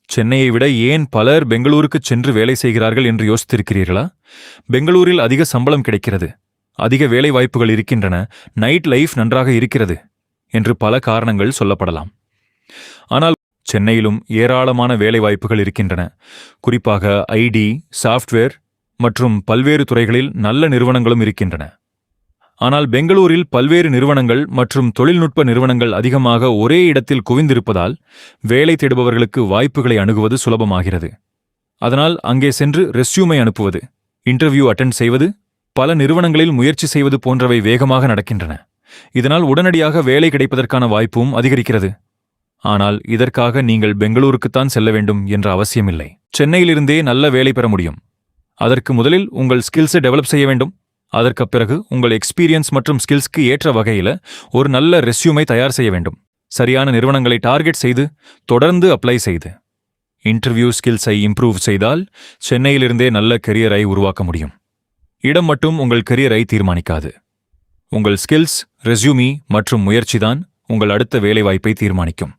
சென்னையை விட ஏன் பலர் பெங்களூருக்கு சென்று வேலை செய்கிறார்கள் என்று யோசித்திருக்கிறீர்களா? பெங்களூரில் அதிக சம்பளம் கிடைக்கிறது, அதிக வேலை வாய்ப்புகள் இருக்கின்றன, நைட் லைஃப் நன்றாக இருக்கிறது என்று பல காரணங்கள் சொல்லப்படலாம். ஆனால் சென்னையிலும் ஏராளமான வேலை வாய்ப்புகள் இருக்கின்றன. குறிப்பாக ஐடி, சாஃப்ட்வேர் மற்றும் பல்வேறு துறைகளில் நல்ல நிறுவனங்களும் இருக்கின்றன. ஆனால் பெங்களூரில் பல்வேறு நிறுவனங்கள் மற்றும் தொழில்நுட்ப நிறுவனங்கள் அதிகமாக ஒரே இடத்தில் குவிந்திருப்பதால் வேலை தேடுபவர்களுக்கு வாய்ப்புகளை அணுகுவது சுலபமாகிறது. அதனால் அங்கே சென்று ரெஸ்யூமை அனுப்புவது, இன்டர்வியூ அட்டெண்ட் செய்வது, பல நிறுவனங்களில் முயற்சி செய்வது போன்றவை வேகமாக நடக்கின்றன. இதனால் உடனடியாக வேலை கிடைப்பதற்கான வாய்ப்பும் அதிகரிக்கிறது. ஆனால் இதற்காக நீங்கள் பெங்களூருக்குத்தான் செல்ல வேண்டும் என்ற அவசியமில்லை. சென்னையிலிருந்தே நல்ல வேலை பெற முடியும். அதற்கு முதலில் உங்கள் ஸ்கில்ஸை டெவலப் செய்ய வேண்டும். அதற்கு பிறகு உங்கள் எக்ஸ்பீரியன்ஸ் மற்றும் ஸ்கில்ஸ்க்கு ஏற்ற வகையில் ஒரு நல்ல ரெஸ்யூமை தயார் செய்ய வேண்டும். சரியான நிறுவனங்களை டார்கெட் செய்து தொடர்ந்து அப்ளை செய்து இன்டர்வியூ ஸ்கில்ஸை இம்ப்ரூவ் செய்தால் சென்னையிலிருந்தே நல்ல கெரியரை உருவாக்க முடியும். இடம் மட்டும் உங்கள் கெரியரை தீர்மானிக்காது. உங்கள் ஸ்கில்ஸ், ரெஸ்யூமி மற்றும் முயற்சிதான் உங்கள் அடுத்த வேலைவாய்ப்பை தீர்மானிக்கும்.